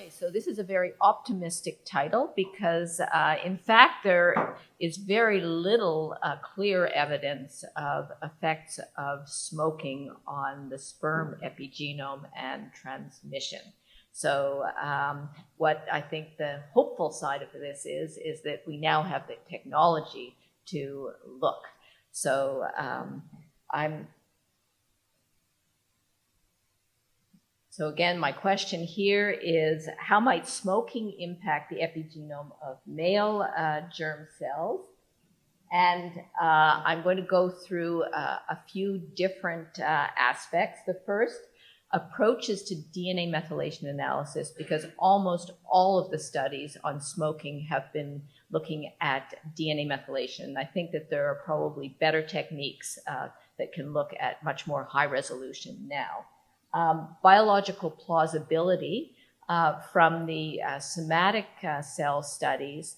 Okay, so this is a very optimistic title because, in fact, there is very little clear evidence of effects of smoking on the sperm epigenome and transmission. So what I think the hopeful side of this is that we now have the technology to look. So So again, my question here is, how might smoking impact the epigenome of male germ cells? And I'm going to go through a few different aspects. The first, approaches to DNA methylation analysis, because almost all of the studies on smoking have been looking at DNA methylation. I think that there are probably better techniques that can look at much more high resolution now. Biological plausibility from the somatic cell studies,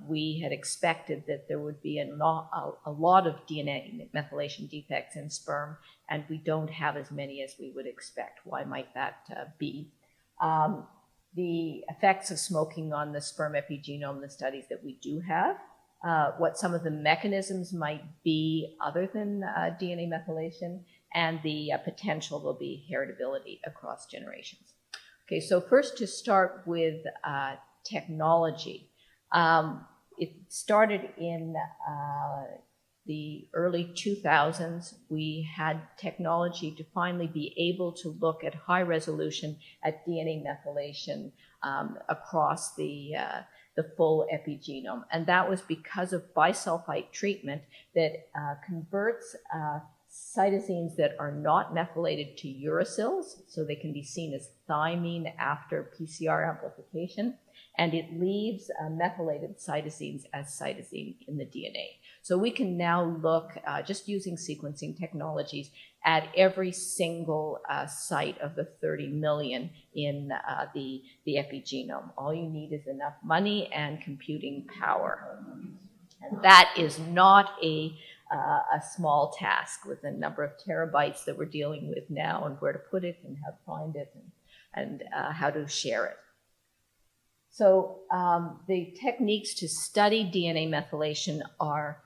we had expected that there would be a lot of DNA methylation defects in sperm, and we don't have as many as we would expect. Why might that be? The effects of smoking on the sperm epigenome, the studies that we do have, what some of the mechanisms might be other than DNA methylation, and the potential will be heritability across generations. Okay, so first to start with technology. It started in the early 2000s. We had technology to finally be able to look at high resolution at DNA methylation across the full epigenome. And that was because of bisulfite treatment that converts cytosines that are not methylated to uracils, so they can be seen as thymine after PCR amplification, and it leaves methylated cytosines as cytosine in the DNA. So we can now look, just using sequencing technologies, at every single site of the 30 million in the epigenome. All you need is enough money and computing power. And that is not a small task, with the number of terabytes that we're dealing with now, and where to put it and how to find it and how to share it. So the techniques to study DNA methylation are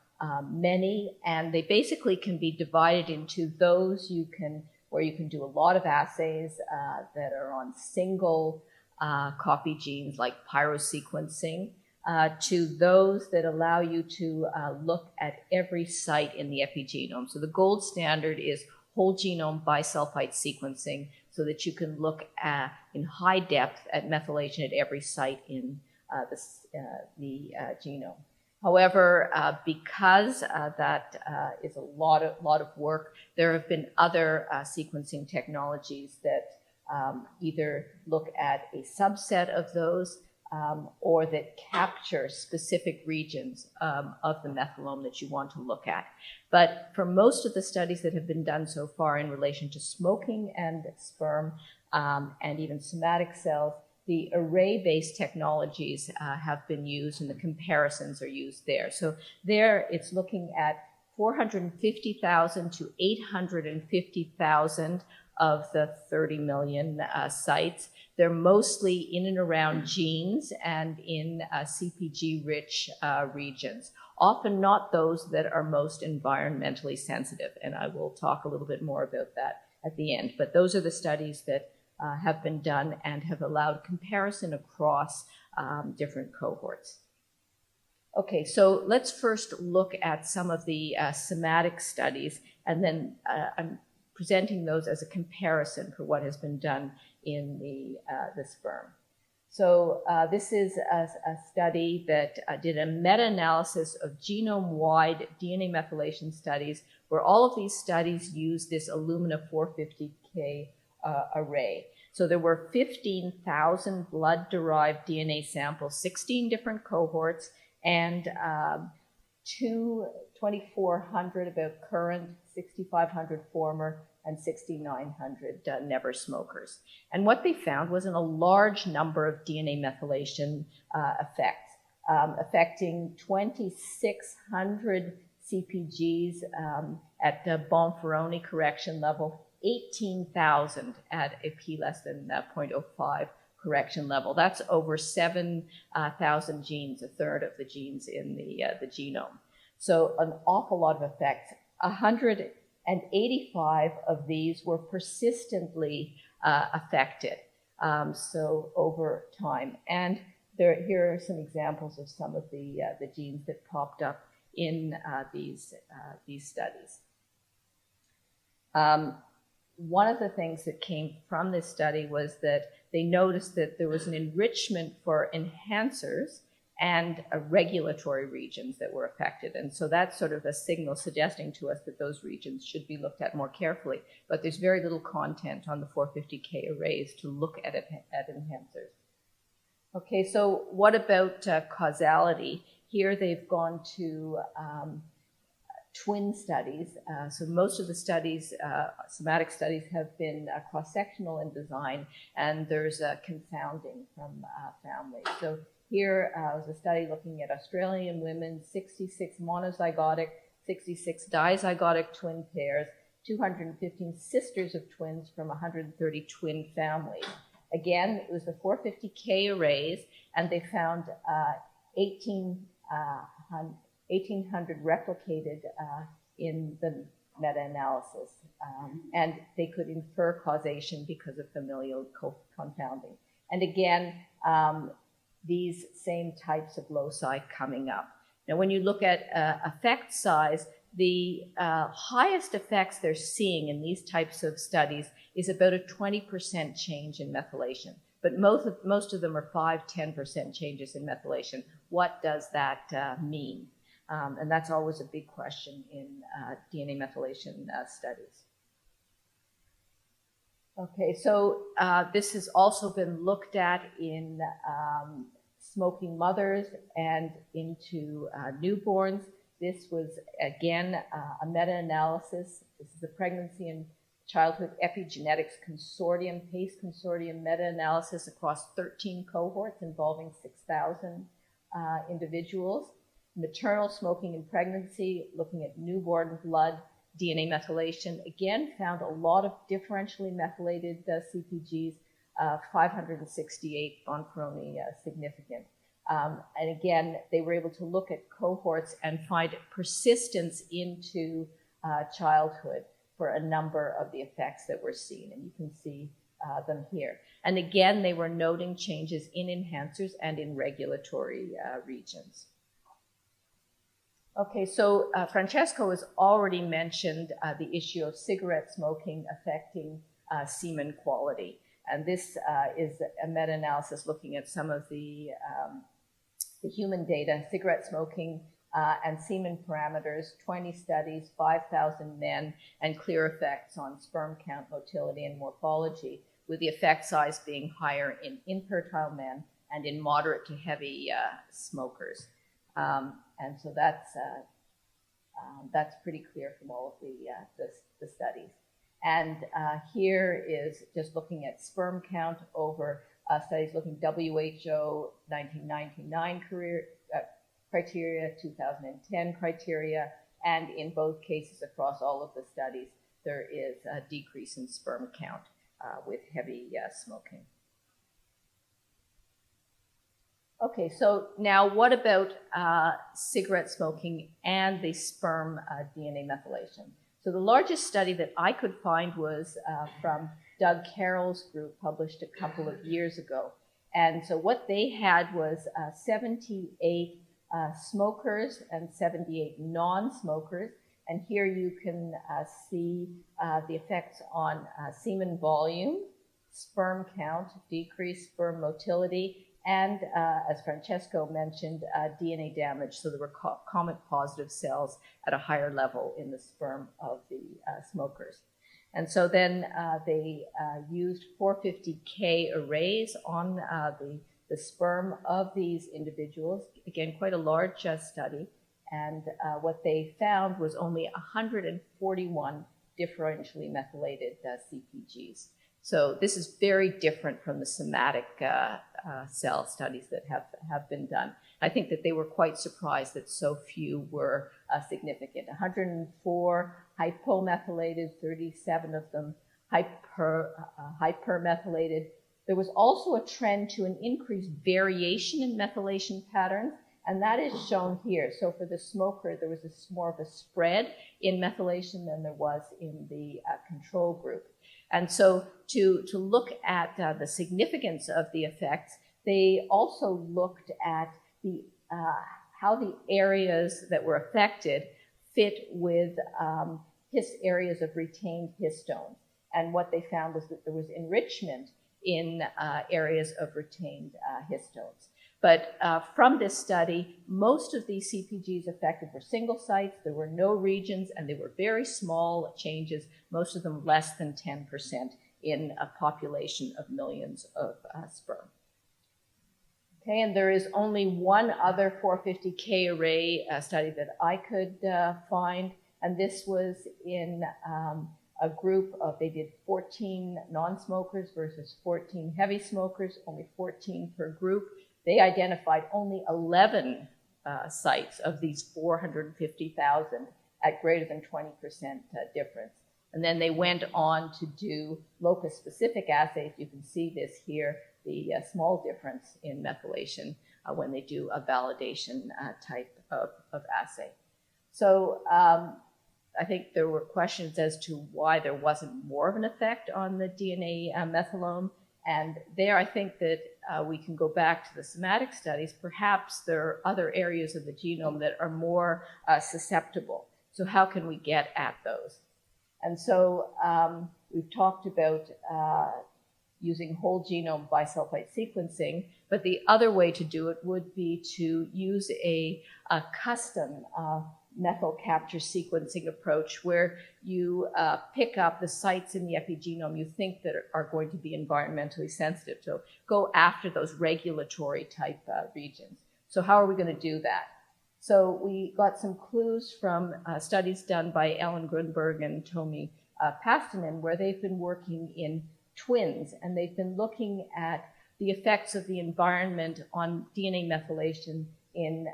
many, and they basically can be divided into those where you can do a lot of assays that are on single copy genes like pyrosequencing, to those that allow you to look at every site in the epigenome. So the gold standard is whole genome bisulfite sequencing, so that you can look in high depth at methylation at every site in the genome. However, because that is a lot of work, there have been other sequencing technologies that either look at a subset of those or that capture specific regions of the methylome that you want to look at. But for most of the studies that have been done so far in relation to smoking and sperm and even somatic cells, the array-based technologies have been used, and the comparisons are used there. So there it's looking at 450,000 to 850,000 of the 30 million sites. They're mostly in and around genes and in CPG-rich regions, often not those that are most environmentally sensitive, and I will talk a little bit more about that at the end. But those are the studies that have been done and have allowed comparison across different cohorts. Okay, so let's first look at some of the somatic studies, and then I'm presenting those as a comparison for what has been done in the sperm. So this is a study that did a meta-analysis of genome-wide DNA methylation studies, where all of these studies use this Illumina 450K array. So there were 15,000 blood-derived DNA samples, 16 different cohorts, and 2,400 about current, 6,500 former, and 6,900 never smokers. And what they found was in a large number of DNA methylation effects, affecting 2,600 CPGs at the Bonferroni correction level, 18,000 at a p less than 0.05 correction level. That's over 7,000 genes, a third of the genes in the genome. So an awful lot of effects. 185 of these were persistently affected, so over time. And here are some examples of some of the genes that popped up in these studies. One of the things that came from this study was that they noticed that there was an enrichment for enhancers and regulatory regions that were affected. And so that's sort of a signal suggesting to us that those regions should be looked at more carefully. But there's very little content on the 450K arrays to look at enhancers. Okay, so what about causality? Here they've gone to twin studies. So most of the studies, somatic studies, have been cross-sectional in design, and there's a confounding from families. So here was a study looking at Australian women, 66 monozygotic, 66 dizygotic twin pairs, 215 sisters of twins from 130 twin families. Again, it was the 450K arrays, and they found 1,800 replicated in the meta-analysis. And they could infer causation because of familial confounding. And again, these same types of loci coming up. Now, when you look at effect size, the highest effects they're seeing in these types of studies is about a 20% change in methylation. But most of them are 5-10% changes in methylation. What does that mean? And that's always a big question in DNA methylation studies. Okay, so this has also been looked at in smoking mothers and into newborns. This was, again, a meta-analysis. This is a Pregnancy and Childhood Epigenetics Consortium, PACE Consortium meta-analysis across 13 cohorts involving 6,000 individuals. Maternal smoking and pregnancy, looking at newborn blood DNA methylation, again, found a lot of differentially methylated CpGs, 568 Bonferroni significant. And again, they were able to look at cohorts and find persistence into childhood for a number of the effects that were seen, and you can see them here. And again, they were noting changes in enhancers and in regulatory regions. Okay, so Francesco has already mentioned the issue of cigarette smoking affecting semen quality. And this is a meta-analysis looking at some of the human data, cigarette smoking and semen parameters, 20 studies, 5,000 men, and clear effects on sperm count, motility, and morphology, with the effect size being higher in infertile men and in moderate to heavy smokers. And so that's pretty clear from all of the studies. And here is just looking at sperm count over studies looking WHO 1999 criteria, 2010 criteria, and in both cases across all of the studies, there is a decrease in sperm count with heavy smoking. Okay, so now what about cigarette smoking and the sperm DNA methylation? So the largest study that I could find was from Doug Carole's group, published a couple of years ago. And so what they had was 78 smokers and 78 non-smokers. And here you can see the effects on semen volume, sperm count, decreased sperm motility, and as Francesco mentioned, DNA damage. So there were comet positive cells at a higher level in the sperm of the smokers. And so then they used 450K arrays on the sperm of these individuals. Again, quite a large study. And what they found was only 141 differentially methylated CpGs. So this is very different from the somatic cell studies that have been done. I think that they were quite surprised that so few were significant. 104 hypomethylated, 37 of them hypermethylated, There was also a trend to an increased variation in methylation patterns, and that is shown here. So for the smoker, there was more of a spread in methylation than there was in the control group. And so to look at the significance of the effects, they also looked at how the areas that were affected fit with areas of retained histones. And what they found was that there was enrichment in areas of retained histones. But from this study, most of these CPGs affected were single sites. There were no regions, and they were very small changes, most of them less than 10% in a population of millions of sperm. Okay, and there is only one other 450K array study that I could find, and this was in a group of, they did 14 non-smokers versus 14 heavy smokers, only 14 per group. They identified only 11 sites of these 450,000 at greater than 20% difference. And then they went on to do locus-specific assays. You can see this here, the small difference in methylation when they do a validation type of assay. So I think there were questions as to why there wasn't more of an effect on the DNA methylome. And there I think that we can go back to the somatic studies. Perhaps there are other areas of the genome that are more susceptible. So how can we get at those? And so we've talked about using whole genome bisulfite sequencing, but the other way to do it would be to use a custom methyl capture sequencing approach where you pick up the sites in the epigenome you think that are going to be environmentally sensitive. So go after those regulatory type regions. So how are we going to do that? So we got some clues from studies done by Ellen Grunberg and Tomi Pastanen, where they've been working in twins, and they've been looking at the effects of the environment on DNA methylation in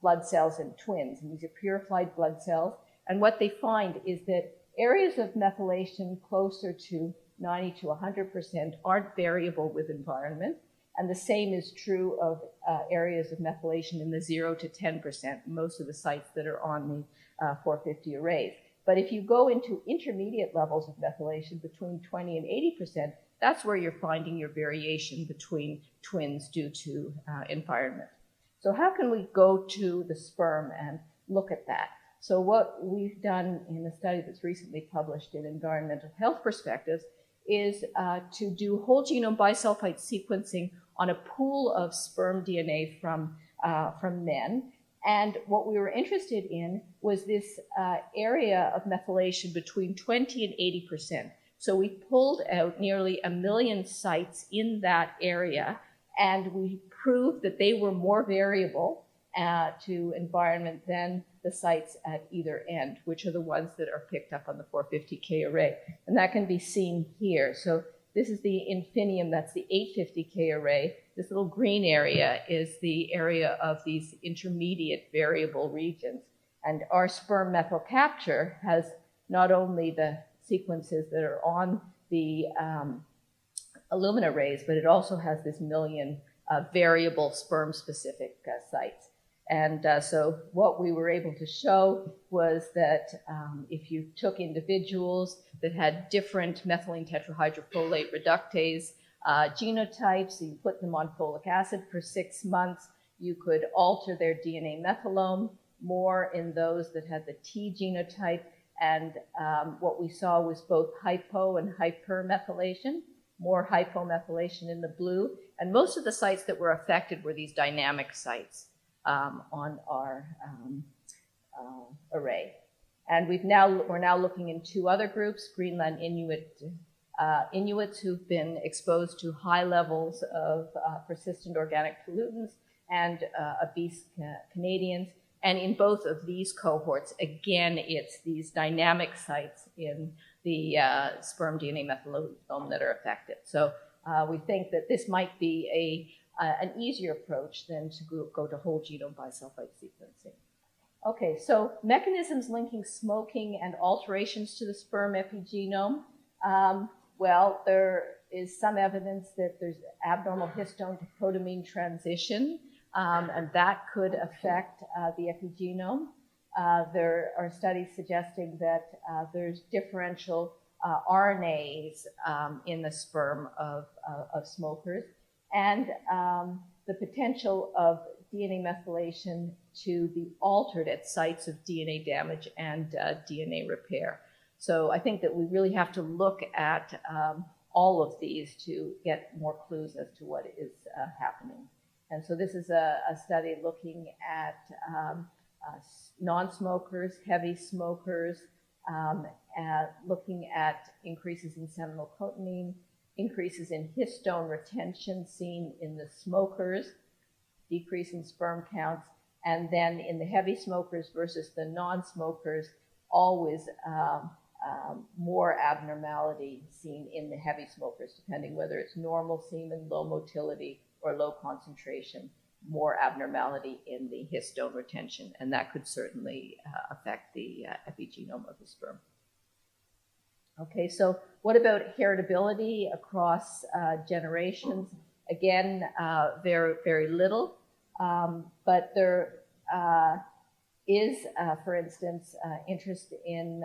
blood cells in twins. And these are purified blood cells. And what they find is that areas of methylation closer to 90 to 100% aren't variable with environment. And the same is true of areas of methylation in the 0 to 10%, most of the sites that are on the 450 arrays. But if you go into intermediate levels of methylation between 20 and 80%, that's where you're finding your variation between twins due to environment. So how can we go to the sperm and look at that? So what we've done in a study that's recently published in Environmental Health Perspectives is to do whole genome bisulfite sequencing on a pool of sperm DNA from men. And what we were interested in was this area of methylation between 20 and 80%. So we pulled out nearly 1 million sites in that area, and we proved that they were more variable to environment than the sites at either end, which are the ones that are picked up on the 450K array. And that can be seen here. So this is the infinium, that's the 850K array. This little green area is the area of these intermediate variable regions. And our sperm methyl capture has not only the sequences that are on the Illumina arrays, but it also has this million variable sperm-specific sites. And so what we were able to show was that if you took individuals that had different methylene tetrahydrofolate reductase genotypes, you put them on folic acid for 6 months, you could alter their DNA methylome more in those that had the T genotype. And what we saw was both hypo and hypermethylation, more hypomethylation in the blue. And most of the sites that were affected were these dynamic sites on our array. And we're now looking in 2 other groups, Greenland Inuits who've been exposed to high levels of persistent organic pollutants, and obese Canadians. And in both of these cohorts, again, it's these dynamic sites in the sperm DNA methylome that are affected. So we think that this might be an easier approach than to go to whole genome bisulfite sequencing. Okay, so mechanisms linking smoking and alterations to the sperm epigenome. Well, there is some evidence that there's abnormal histone to protamine transition, and that could affect the epigenome. There are studies suggesting that there's differential RNAs in the sperm of smokers, and the potential of DNA methylation to be altered at sites of DNA damage and DNA repair. So I think that we really have to look at all of these to get more clues as to what is happening. And so this is a study looking at non-smokers, heavy smokers, looking at increases in seminal cotinine, increases in histone retention seen in the smokers, decrease in sperm counts, and then in the heavy smokers versus the non-smokers, always more abnormality seen in the heavy smokers, depending whether it's normal semen, low motility, or low concentration, more abnormality in the histone retention, and that could certainly affect the epigenome of the sperm. Okay, so what about heritability across generations? Again, very, very little, but there is, for instance, interest in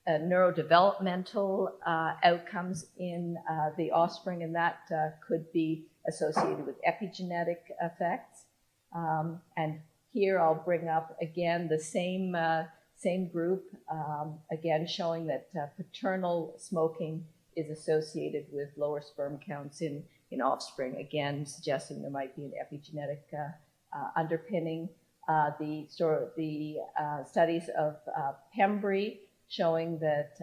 neurodevelopmental outcomes in the offspring, and that could be associated with epigenetic effects. And here I'll bring up again the same group, again showing that paternal smoking is associated with lower sperm counts in offspring, again suggesting there might be an epigenetic underpinning. The studies of Pembry showing that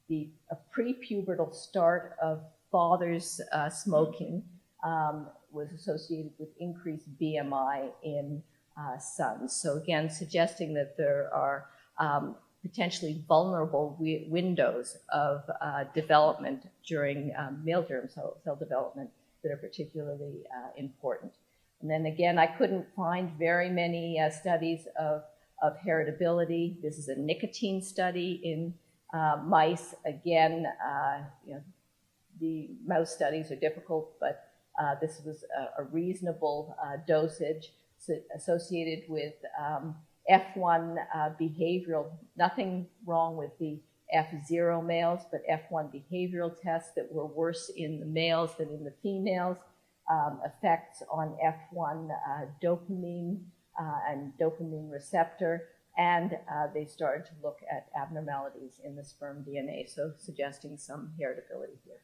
the prepubertal start of fathers smoking was associated with increased BMI in sons. So again, suggesting that there are potentially vulnerable windows of development during male germ cell development that are particularly important. And then again, I couldn't find very many studies of heritability. This is a nicotine study in mice. Again, the mouse studies are difficult, but this was a reasonable dosage associated with F1 behavioral, nothing wrong with the F0 males, but F1 behavioral tests that were worse in the males than in the females, effects on F1 dopamine and dopamine receptor, and they started to look at abnormalities in the sperm DNA, so suggesting some heritability here.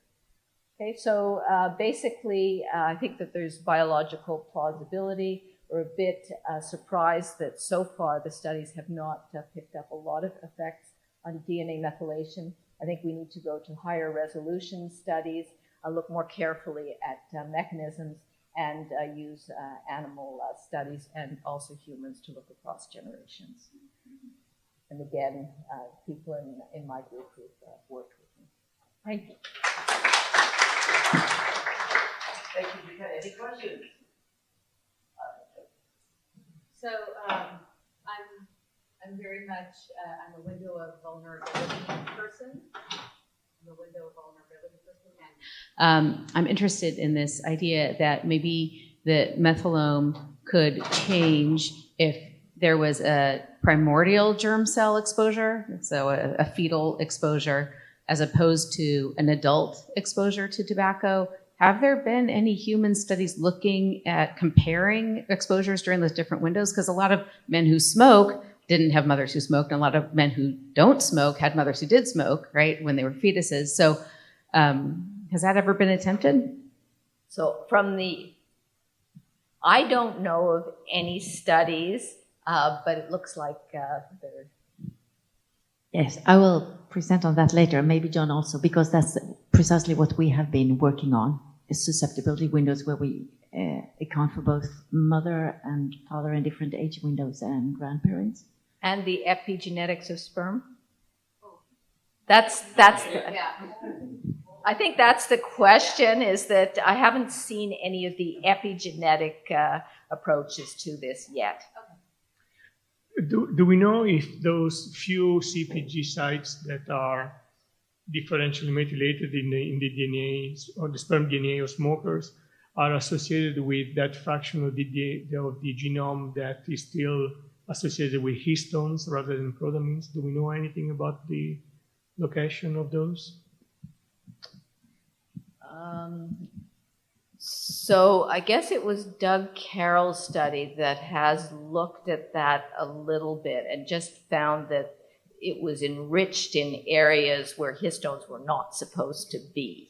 Okay, so basically, I think that there's biological plausibility. We're a bit surprised that so far the studies have not picked up a lot of effects on DNA methylation. I think we need to go to higher resolution studies, look more carefully at mechanisms, and use animal studies and also humans to look across generations. And again, people in my group who've worked with me. Thank you. Thank you, Jacquetta. Any questions? So I'm very much I'm a window of vulnerability person. And I'm interested in this idea that maybe the methylome could change if there was a primordial germ cell exposure, so a fetal exposure, as opposed to an adult exposure to tobacco. Have there been any human studies looking at comparing exposures during those different windows? Because a lot of men who smoke didn't have mothers who smoked, and a lot of men who don't smoke had mothers who did smoke, right, when they were fetuses. So has that ever been attempted? So I don't know of any studies, but it looks like there. Yes, I will present on that later, maybe John also, because that's precisely what we have been working on, is susceptibility windows where we account for both mother and father in different age windows and grandparents. And the epigenetics of sperm? I think that's the question, is that I haven't seen any of the epigenetic approaches to this yet. Do we know if those few CPG sites that are differentially methylated in the DNA or the sperm DNA of smokers are associated with that fraction of the genome that is still associated with histones rather than protamines. Do we know anything about the location of those? So I guess it was Doug Carroll's study that has looked at that a little bit and just found that it was enriched in areas where histones were not supposed to be.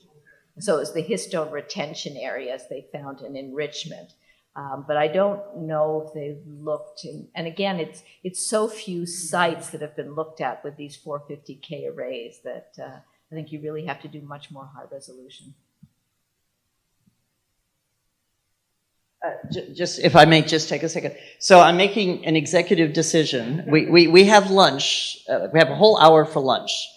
So it was the histone retention areas they found an enrichment. But I don't know if they've looked, and again, it's so few sites that have been looked at with these 450K arrays that I think you really have to do much more high resolution. Just if I may just take a second. So I'm making an executive decision. We have lunch. We have a whole hour for lunch.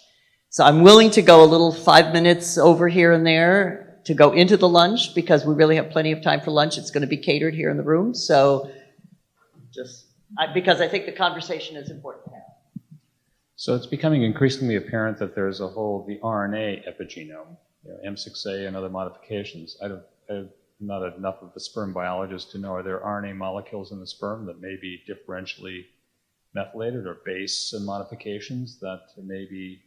So I'm willing to go a little 5 minutes over here and there to go into the lunch because we really have plenty of time for lunch. It's going to be catered here in the room. So because I think the conversation is important to have. So it's becoming increasingly apparent that there's the RNA epigenome, M6A and other modifications. I'm not enough of a sperm biologist to know, are there RNA molecules in the sperm that may be differentially methylated or base modifications that may be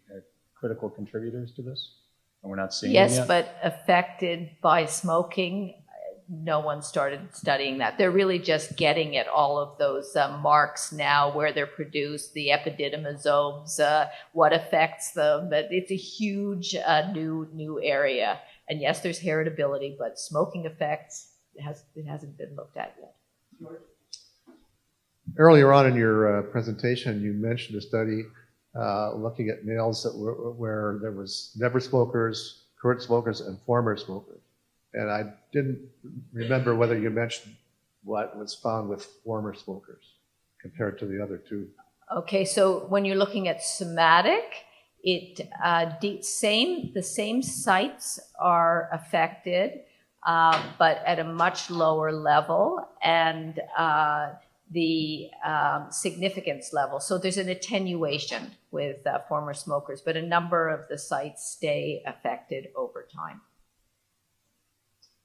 critical contributors to this? And we're not seeing them Yes, yet? but affected by smoking, no one started studying that. They're really just getting at all of those marks now, where they're produced, the epididymosomes, what affects them. But it's a huge new area. And yes, there's heritability, but smoking effects, it hasn't been looked at yet. Earlier on in your presentation, you mentioned a study looking at males where there was never smokers, current smokers, and former smokers. And I didn't remember whether you mentioned what was found with former smokers compared to the other two. Okay, so when you're looking at somatic, the same sites are affected, but at a much lower level, and the significance level. So there's an attenuation with former smokers, but a number of the sites stay affected over time.